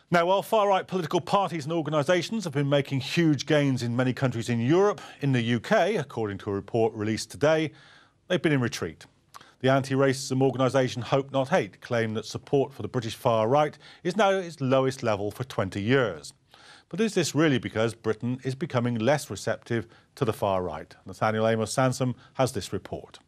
Now, while far-right political parties and organisations have been making huge gains in many countries in Europe, in the UK, according to a report released today, they've been in retreat. The anti-racism organisation Hope Not Hate claimed that support for the British far-right is now at its lowest level for 20 years. But is this really because Britain is becoming less receptive to the far-right? Nathaniel Amos Sansom has this report.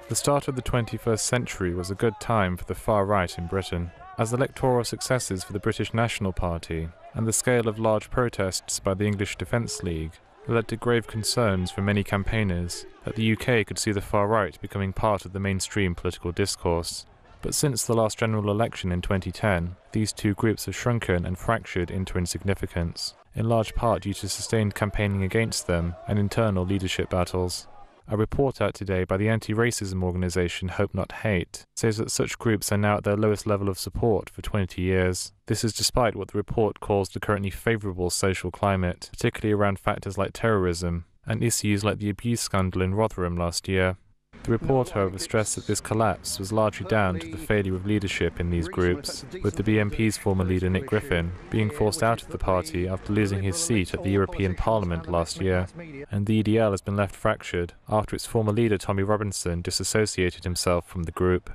The start of the 21st century was a good time for the far-right in Britain, as electoral successes for the British National Party and the scale of large protests by the English Defence League led to grave concerns for many campaigners that the UK could see the far-right becoming part of the mainstream political discourse. But since the last general election in 2010, these two groups have shrunken and fractured into insignificance, in large part due to sustained campaigning against them and internal leadership battles. A report out today by the anti-racism organisation Hope Not Hate says that such groups are now at their lowest level of support for 20 years. This is despite what the report calls the currently favourable social climate, particularly around factors like terrorism and issues like the abuse scandal in Rotherham last year. The report, however, stressed that this collapse was largely down to the failure of leadership in these groups, with the BNP's former leader Nick Griffin being forced out of the party after losing his seat at the European Parliament last year, and the EDL has been left fractured after its former leader Tommy Robinson disassociated himself from the group.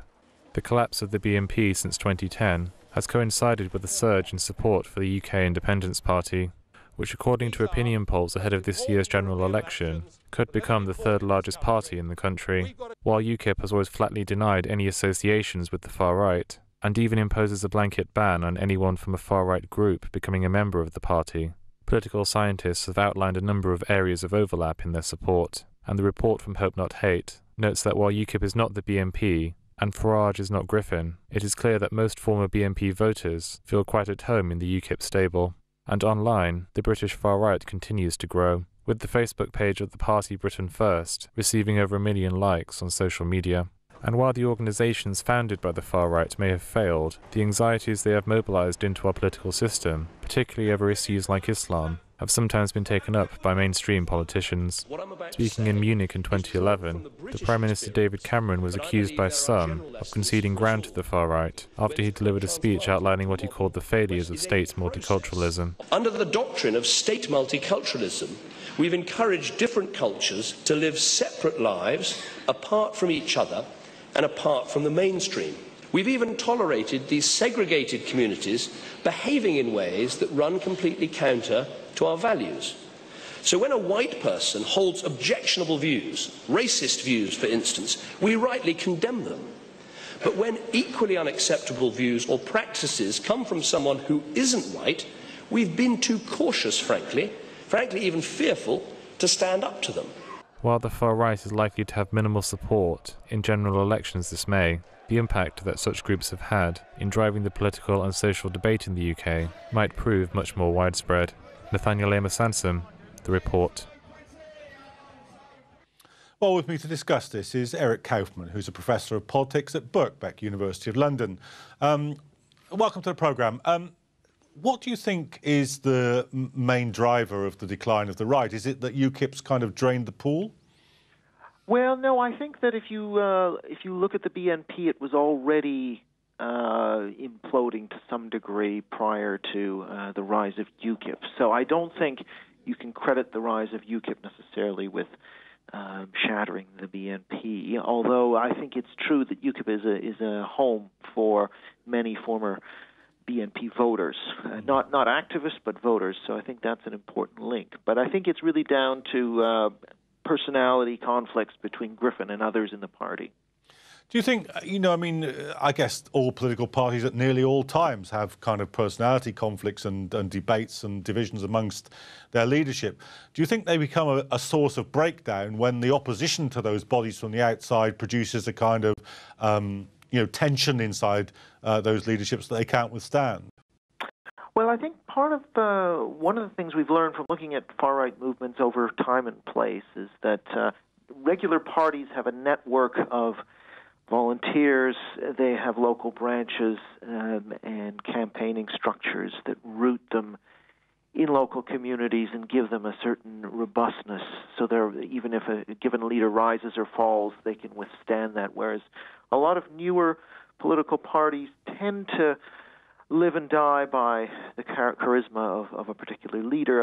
The collapse of the BNP since 2010 has coincided with a surge in support for the UK Independence Party, which according to opinion polls ahead of this year's general election could become the third largest party in the country, while UKIP has always flatly denied any associations with the far-right, and even imposes a blanket ban on anyone from a far-right group becoming a member of the party. Political scientists have outlined a number of areas of overlap in their support, and the report from Hope Not Hate notes that while UKIP is not the BNP, and Farage is not Griffin, it is clear that most former BNP voters feel quite at home in the UKIP stable. And online, the British far-right continues to grow, with the Facebook page of the party Britain First receiving over 1 million likes on social media. And while the organisations founded by the far-right may have failed, the anxieties they have mobilised into our political system, particularly over issues like Islam, have sometimes been taken up by mainstream politicians. Speaking in Munich in 2011, the Prime Minister David Cameron was accused by some of conceding ground to the far-right after he delivered a speech outlining what he called the failures of state multiculturalism. Under the doctrine of state multiculturalism, we've encouraged different cultures to live separate lives apart from each other and apart from the mainstream. We've even tolerated these segregated communities behaving in ways that run completely counter to our values. So when a white person holds objectionable views, racist views for instance, we rightly condemn them. But when equally unacceptable views or practices come from someone who isn't white, we've been too cautious, frankly even fearful, to stand up to them. While the far-right is likely to have minimal support in general elections this May, the impact that such groups have had in driving the political and social debate in the UK might prove much more widespread. Nathaniel Amos Sansom, The Report. Well, with me to discuss this is Eric Kaufmann, who's a Professor of Politics at Birkbeck, University of London. Welcome to the programme. What do you think is the main driver of the decline of the right? Is it that UKIP's kind of drained the pool? Well, no, I think that if you look at the BNP, it was already imploding to some degree prior to the rise of UKIP. So I don't think you can credit the rise of UKIP necessarily with shattering the BNP, although I think it's true that UKIP is a home for many former BNP voters, not activists, but voters. So I think that's an important link. But I think it's really down to personality conflicts between Griffin and others in the party. Do you think, I guess all political parties at nearly all times have kind of personality conflicts and debates and divisions amongst their leadership. Do you think they become a source of breakdown when the opposition to those bodies from the outside produces a kind of, tension inside those leaderships that they can't withstand? Well, I think part of one of the things we've learned from looking at far-right movements over time and place is that regular parties have a network of volunteers, they have local branches and campaigning structures that root them in local communities and give them a certain robustness. So even if a given leader rises or falls, they can withstand that, whereas a lot of newer political parties tend to live and die by the charisma of a particular leader.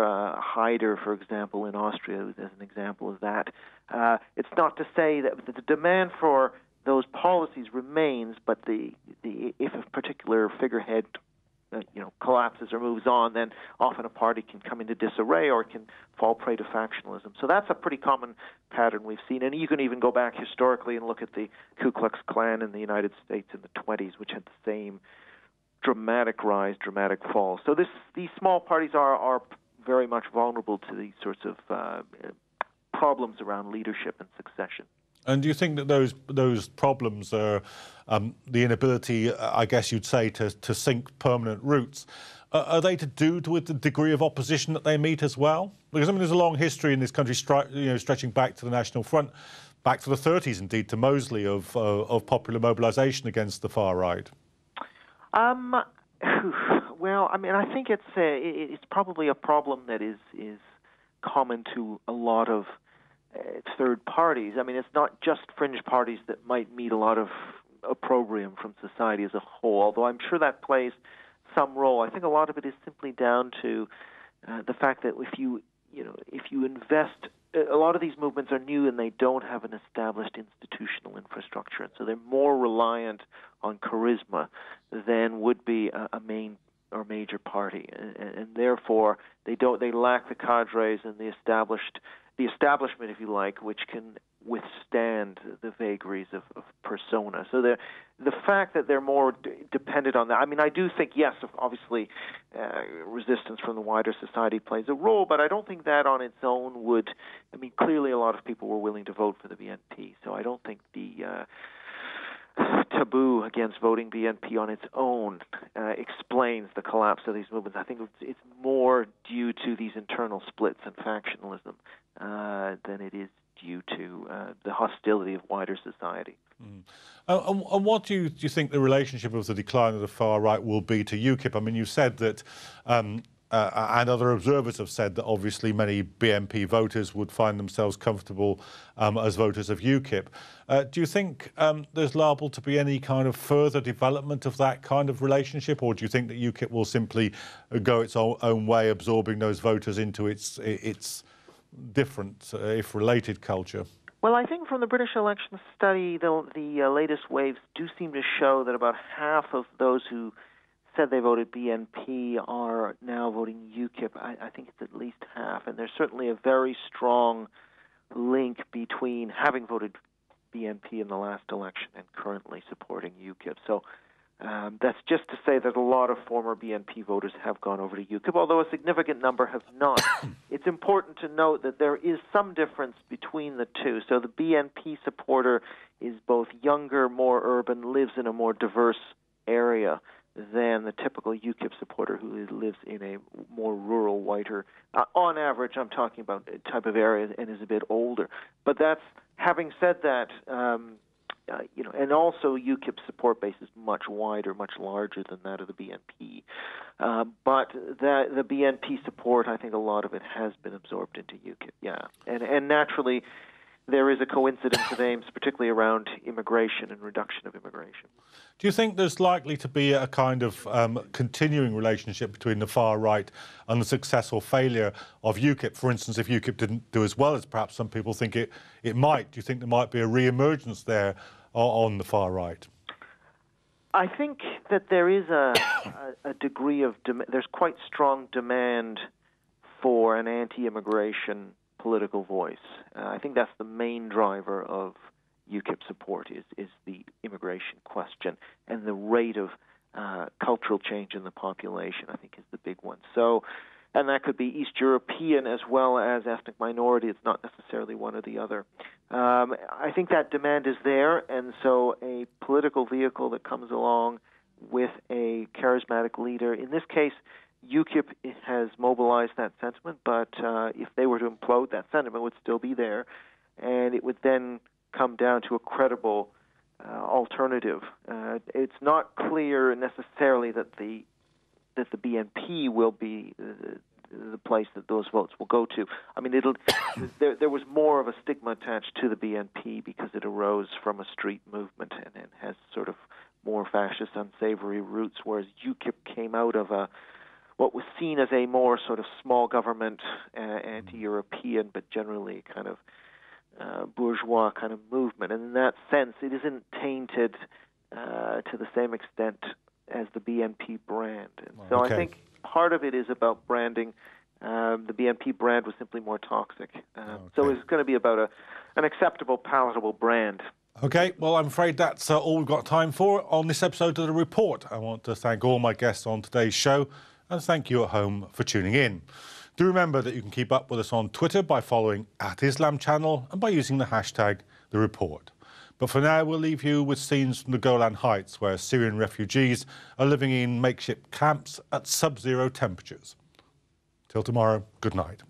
Haider, for example, in Austria, as an example of that. It's not to say that the demand for those policies remains, but if a particular figurehead collapses or moves on, then often a party can come into disarray or can fall prey to factionalism. So that's a pretty common pattern we've seen. And you can even go back historically and look at the Ku Klux Klan in the United States in the 20s, which had the same dramatic rise, dramatic fall. So these small parties are very much vulnerable to these sorts of problems around leadership and succession. And do you think that those problems are the inability, I guess you'd say, to sink permanent roots? Are they to do with the degree of opposition that they meet as well? Because, I mean, there's a long history in this country stretching back to the National Front, back to the 30s, indeed, to Mosley, of popular mobilisation against the far right. Well, I mean, I think it's probably a problem that is common to a lot of third parties. I mean, it's not just fringe parties that might meet a lot of opprobrium from society as a whole, although I'm sure that plays some role. I think a lot of it is simply down to the fact that if you invest, a lot of these movements are new and they don't have an established institutional infrastructure, and so they're more reliant on charisma than would be a main or major party, and therefore they lack the cadres and the establishment, if you like, which can withstand the vagaries of persona. So the fact that they're more dependent on that, I mean, I do think, yes, obviously, resistance from the wider society plays a role, but I don't think that on its own would, I mean, clearly a lot of people were willing to vote for the BNP, so I don't think the taboo against voting BNP on its own explains the collapse of these movements. I think it's more due to these internal splits and factionalism than it is due to the hostility of wider society. Mm. And what do you think the relationship of the decline of the far right will be to UKIP? I mean, you said that, and other observers have said that obviously many BNP voters would find themselves comfortable as voters of UKIP. Do you think there's liable to be any kind of further development of that kind of relationship, or do you think that UKIP will simply go its own way, absorbing those voters into its different, if related, culture? Well, I think from the British election study, the latest waves do seem to show that about half of those who said they voted BNP are now voting UKIP. I think it's at least half, and there's certainly a very strong link between having voted BNP in the last election and currently supporting UKIP. So that's just to say that a lot of former BNP voters have gone over to UKIP, although a significant number have not. It's important to note that there is some difference between the two. So the BNP supporter is both younger, more urban, lives in a more diverse area than the typical UKIP supporter who lives in a more rural, whiter, on average, I'm talking about a type of area, and is a bit older. But having said that, and also UKIP's support base is much wider, much larger than that of the BNP. But the BNP support, I think a lot of it has been absorbed into UKIP, yeah. And naturally, there is a coincidence of aims, particularly around immigration and reduction of immigration. Do you think there's likely to be a kind of continuing relationship between the far right and the success or failure of UKIP? For instance, if UKIP didn't do as well as perhaps some people think it might, do you think there might be a re-emergence there on the far right? I think that there is a degree of there's quite strong demand for an anti-immigration political voice. I think that's the main driver of UKIP support is the immigration question, and the rate of cultural change in the population, I think, is the big one. So, and that could be East European as well as ethnic minority. It's not necessarily one or the other. I think that demand is there, and so a political vehicle that comes along with a charismatic leader, in this case, UKIP has mobilized that sentiment, but if they were to implode, that sentiment would still be there, and it would then come down to a credible alternative. It's not clear necessarily that the BNP will be the place that those votes will go to. I mean, there was more of a stigma attached to the BNP because it arose from a street movement and has sort of more neo-fascist, unsavory roots, whereas UKIP came out of what was seen as a more sort of small government, anti-European, but generally kind of bourgeois kind of movement. And in that sense, it isn't tainted to the same extent as the BNP brand. And so I think part of it is about branding. The BNP brand was simply more toxic. So it's going to be about an acceptable, palatable brand. Okay, well, I'm afraid that's all we've got time for on this episode of The Report. I want to thank all my guests on today's show and thank you at home for tuning in. Do remember that you can keep up with us on Twitter by following @IslamChannel and by using the hashtag The Report. But for now, we'll leave you with scenes from the Golan Heights, where Syrian refugees are living in makeshift camps at sub-zero temperatures. Till tomorrow, good night.